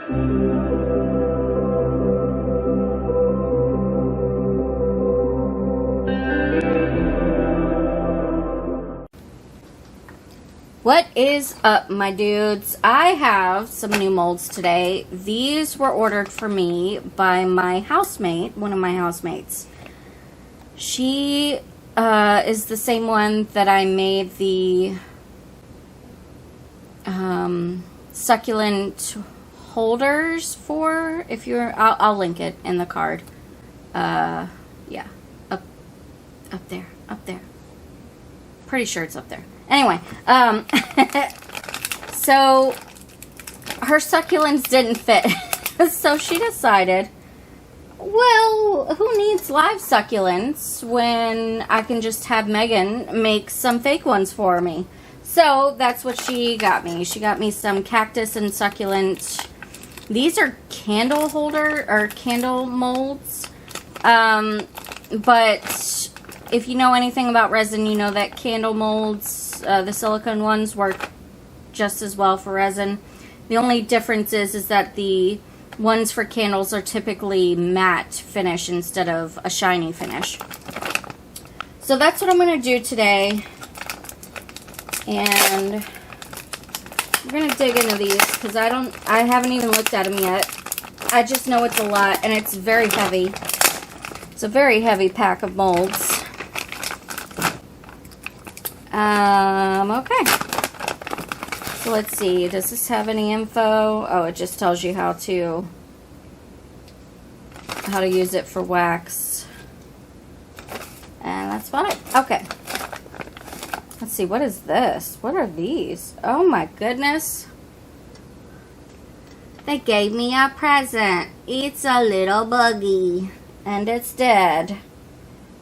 What is up, my dudes? I have some new molds today. These were ordered for me by my housemate, one of my housemates. She is the same one that I made the succulent holders for. If you're, I'll link it in the card. Yeah, up there. Pretty sure it's up there. Anyway, so her succulents didn't fit. So she decided, well, who needs live succulents when I can just have Megan make some fake ones for me? So that's what she got me. She got me some cactus and succulent. These are candle holder or candle molds. But if you know anything about resin, you know that candle molds, the silicone ones, work just as well for resin. The only difference is that the ones for candles are typically matte finish instead of a shiny finish. So that's what I'm going to do today. And I'm going to dig into these because I haven't even looked at them yet. I just know it's a lot and it's very heavy. It's a very heavy pack of molds. Okay. So let's see. Does this have any info? Oh, it just tells you how to use it for wax. And that's about it. Okay. Let's see. What is this? What are these? Oh my goodness. They gave me a present. It's a little buggy. And it's dead.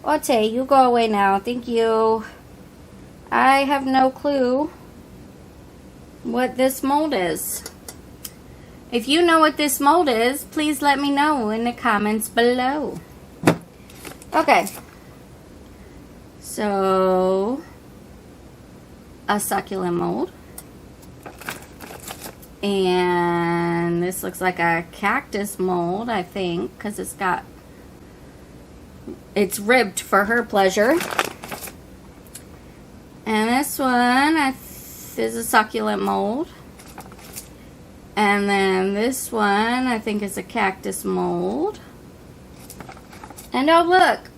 Okay, you go away now. Thank you. I have no clue what this mold is. If you know what this mold is, please let me know in the comments below. Okay. So, a succulent mold. And this looks like a cactus mold, I think, because it's ribbed for her pleasure. And this one is a succulent mold. And then this one, I think, is a cactus mold. And oh, look,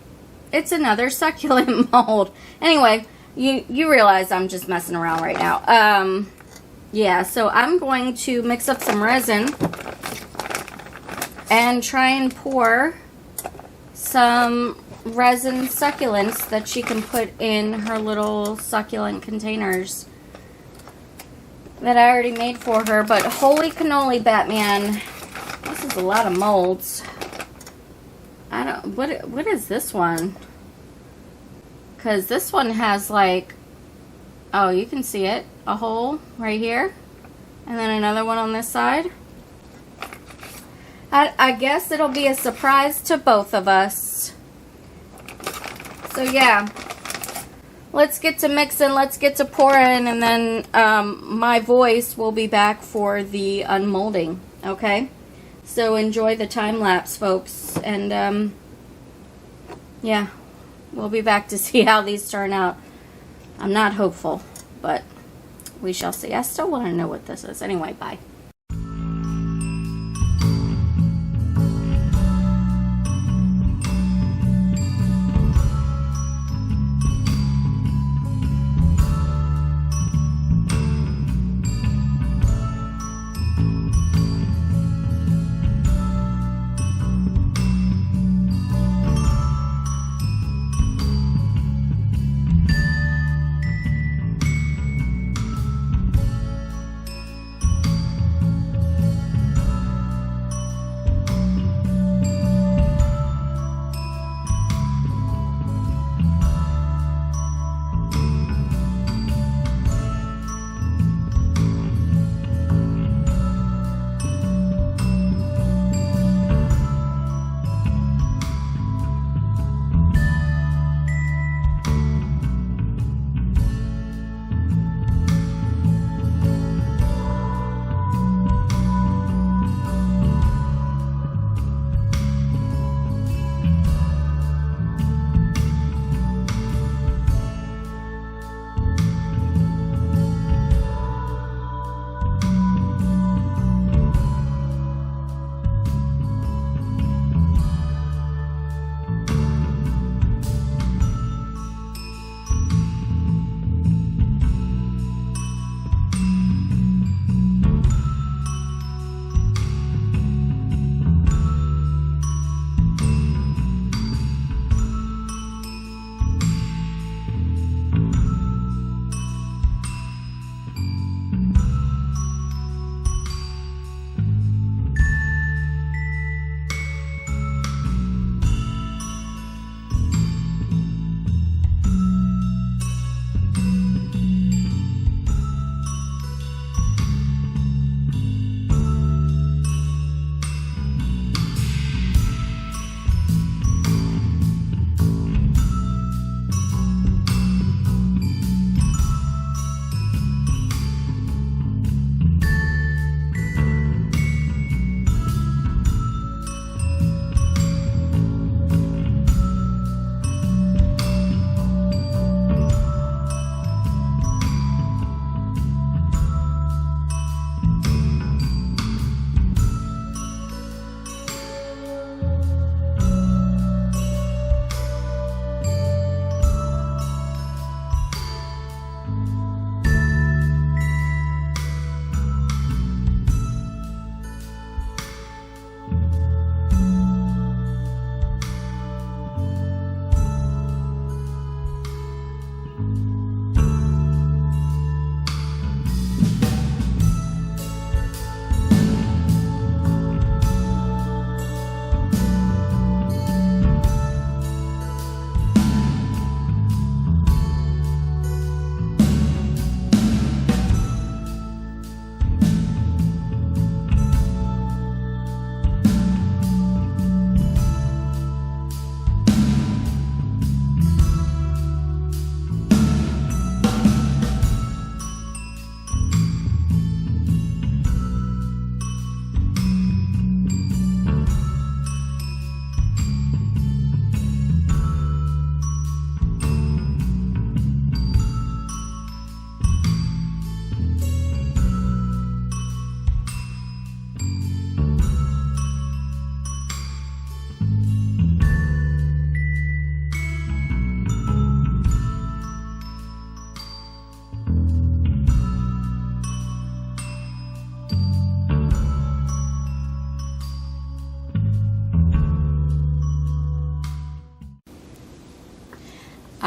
it's another succulent mold. Anyway, you realize I'm just messing around right now. Yeah, so I'm going to mix up some resin and try and pour some resin succulents that she can put in her little succulent containers that I already made for her. But holy cannoli, Batman, this is a lot of molds. What is this one? Because this one has like, oh, you can see it, a hole right here, and then another one on this side. I guess it'll be a surprise to both of us. So yeah, let's get to mixing, let's get to pouring, and then my voice will be back for the unmolding, okay? So enjoy the time lapse, folks, and yeah, we'll be back to see how these turn out. I'm not hopeful, but we shall see. I still want to know what this is. Anyway, bye.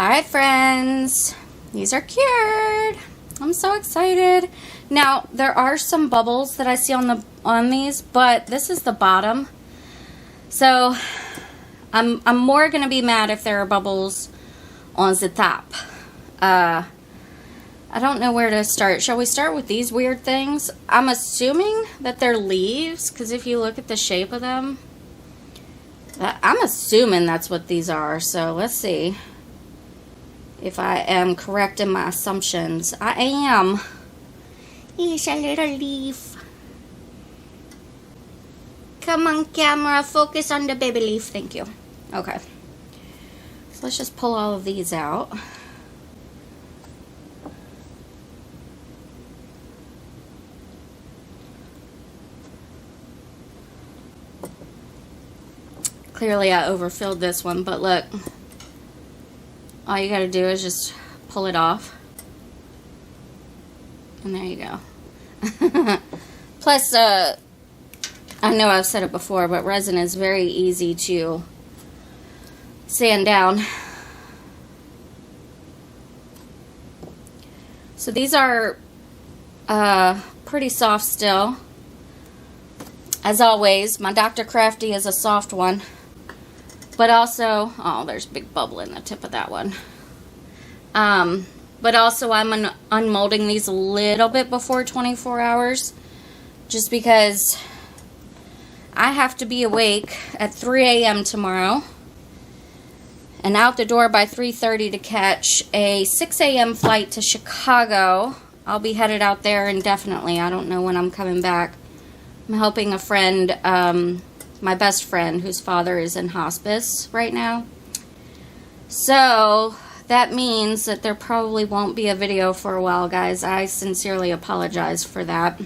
Alright, friends. These are cured. I'm so excited. Now, there are some bubbles that I see on these, but this is the bottom. So, I'm more going to be mad if there are bubbles on the top. I don't know where to start. Shall we start with these weird things? I'm assuming that they're leaves, because if you look at the shape of them, I'm assuming that's what these are. So, let's see if I am correct in my assumptions. I am. It's a little leaf. Come on, camera, focus on the baby leaf. Thank you. Okay. So let's just pull all of these out. Clearly I overfilled this one, but look. All you gotta do is just pull it off. And there you go. Plus, I know I've said it before, but resin is very easy to sand down. So these are pretty soft still. As always, my Dr. Crafty is a soft one. But also, oh, there's a big bubble in the tip of that one. But also, I'm unmolding these a little bit before 24 hours. Just because I have to be awake at 3 a.m. tomorrow. And out the door by 3:30 to catch a 6 a.m. flight to Chicago. I'll be headed out there indefinitely. I don't know when I'm coming back. I'm helping a friend, my best friend, whose father is in hospice right now. So that means that there probably won't be a video for a while, guys. I sincerely apologize for that.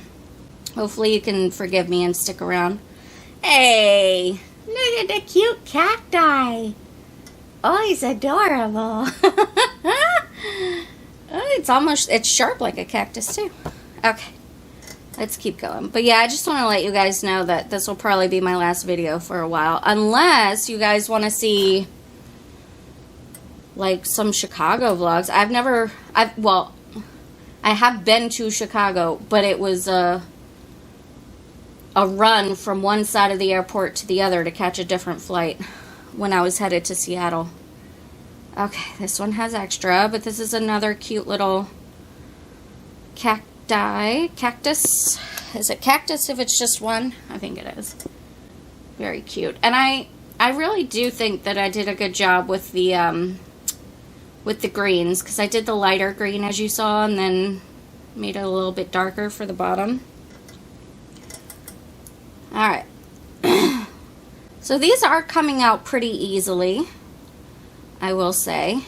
Hopefully you can forgive me and stick around. Hey, look at the cute cacti. Oh, he's adorable. Oh, it's sharp like a cactus too. Okay. Let's keep going. But yeah, I just want to let you guys know that this will probably be my last video for a while. Unless you guys want to see like some Chicago vlogs. I have been to Chicago, but it was a run from one side of the airport to the other to catch a different flight when I was headed to Seattle. Okay, this one has extra, but this is another cute little cactus. Is it cactus if it's just one? I think it is. Very cute. And I really do think that I did a good job with the greens, because I did the lighter green as you saw and then made it a little bit darker for the bottom. Alright. So these are coming out pretty easily, I will say.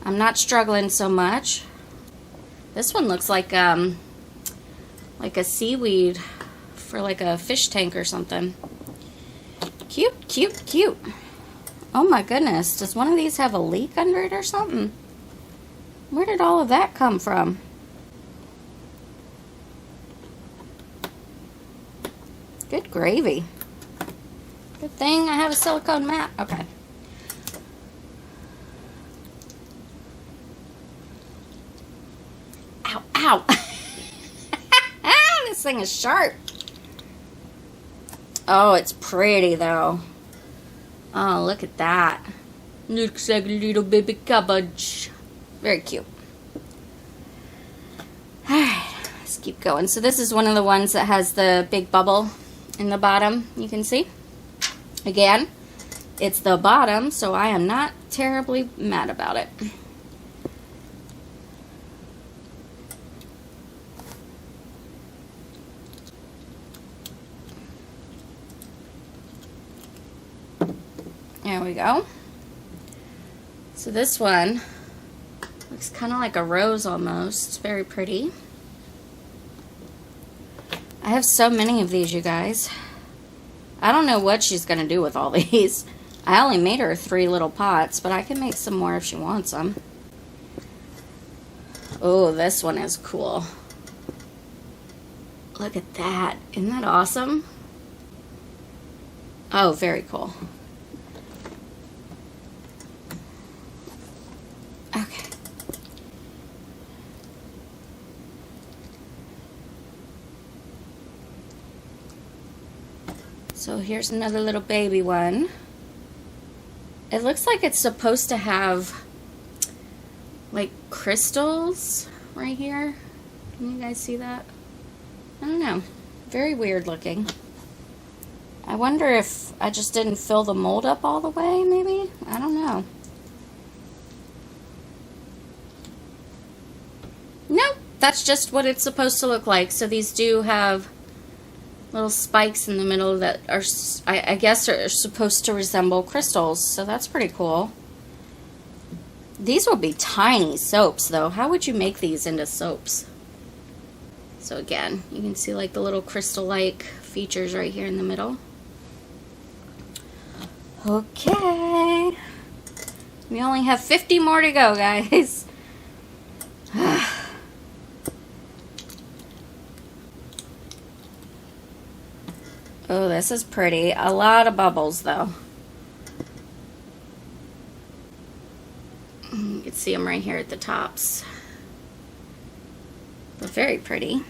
I'm not struggling so much. This one looks like a seaweed for like a fish tank or something. Cute, cute, cute. Oh my goodness, does one of these have a leak under it or something? Where did all of that come from? Good gravy. Good thing I have a silicone mat. Okay. Ow, ow. This thing is sharp. Oh, it's pretty though. Oh, look at that. Looks like a little baby cabbage. Very cute. Alright, let's keep going. So this is one of the ones that has the big bubble in the bottom, you can see. Again, it's the bottom, so I am not terribly mad about it. There we go. So this one looks kind of like a rose almost. It's very pretty. I have so many of these, you guys. I don't know what she's going to do with all these. I only made her 3 little pots, but I can make some more if she wants them. Oh, this one is cool. Look at that. Isn't that awesome? Oh, very cool. So here's another little baby one. It looks like it's supposed to have like crystals right here. Can you guys see that? I don't know. Very weird looking. I wonder if I just didn't fill the mold up all the way, maybe? I don't know. Nope, that's just what it's supposed to look like. So these do have little spikes in the middle that are, I guess, are supposed to resemble crystals. So that's pretty cool. These will be tiny soaps, though. How would you make these into soaps? So again, you can see like the little crystal-like features right here in the middle. Okay. We only have 50 more to go, guys. Oh, this is pretty. A lot of bubbles, though. You can see them right here at the tops. But very pretty.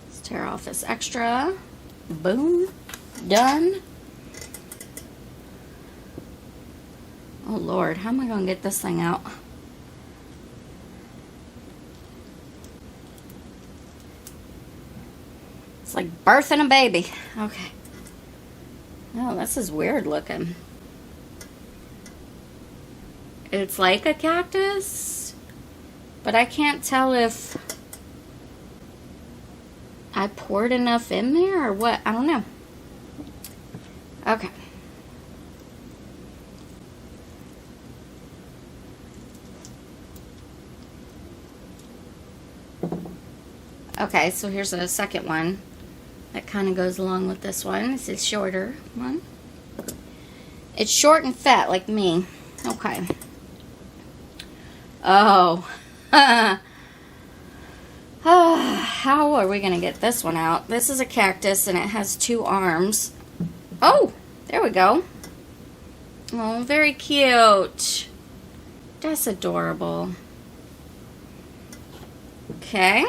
Let's tear off this extra. Boom. Done. Oh, Lord. How am I going to get this thing out? It's like birthing a baby. Okay. Oh, this is weird looking. It's like a cactus, but I can't tell if I poured enough in there or what. I don't know. Okay. Okay, so here's a second one that kind of goes along with this one. This is a shorter one. It's short and fat like me. Okay. Oh. How are we going to get this one out? This is a cactus and it has 2 arms. Oh, there we go. Oh, very cute. That's adorable. Okay.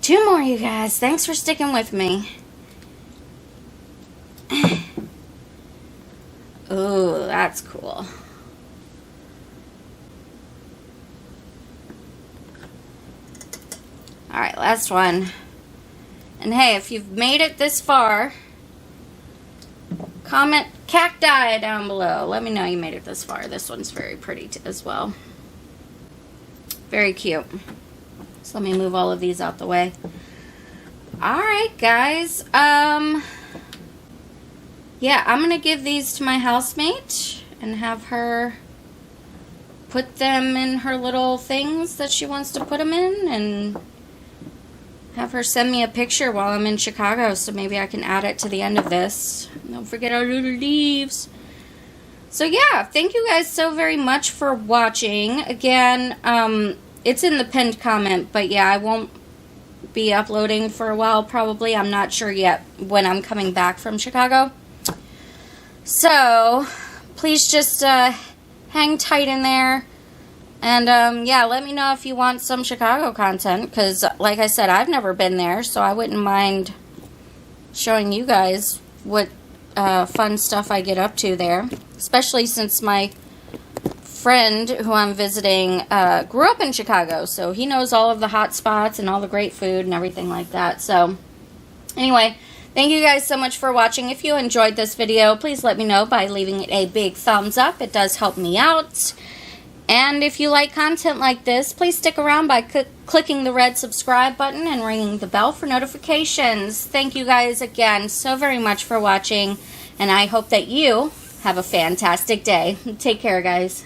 2 more, you guys. Thanks for sticking with me. Ooh, that's cool. Alright, last one. And hey, if you've made it this far, comment cacti down below. Let me know you made it this far. This one's very pretty as well. Very cute. So let me move all of these out the way. Alright, guys. Yeah, I'm going to give these to my housemate and have her put them in her little things that she wants to put them in, and have her send me a picture while I'm in Chicago so maybe I can add it to the end of this. Don't forget our little leaves. So yeah, thank you guys so very much for watching. Again, it's in the pinned comment, but yeah, I won't be uploading for a while probably. I'm not sure yet when I'm coming back from Chicago. So, please just hang tight in there. And, yeah, let me know if you want some Chicago content, because, like I said, I've never been there, so I wouldn't mind showing you guys what fun stuff I get up to there, especially since my friend who I'm visiting grew up in Chicago, so he knows all of the hot spots and all the great food and everything like that. So, anyway, thank you guys so much for watching. If you enjoyed this video, please let me know by leaving it a big thumbs up. It does help me out. And if you like content like this, please stick around by clicking the red subscribe button and ringing the bell for notifications. Thank you guys again so very much for watching, and I hope that you have a fantastic day. Take care, guys.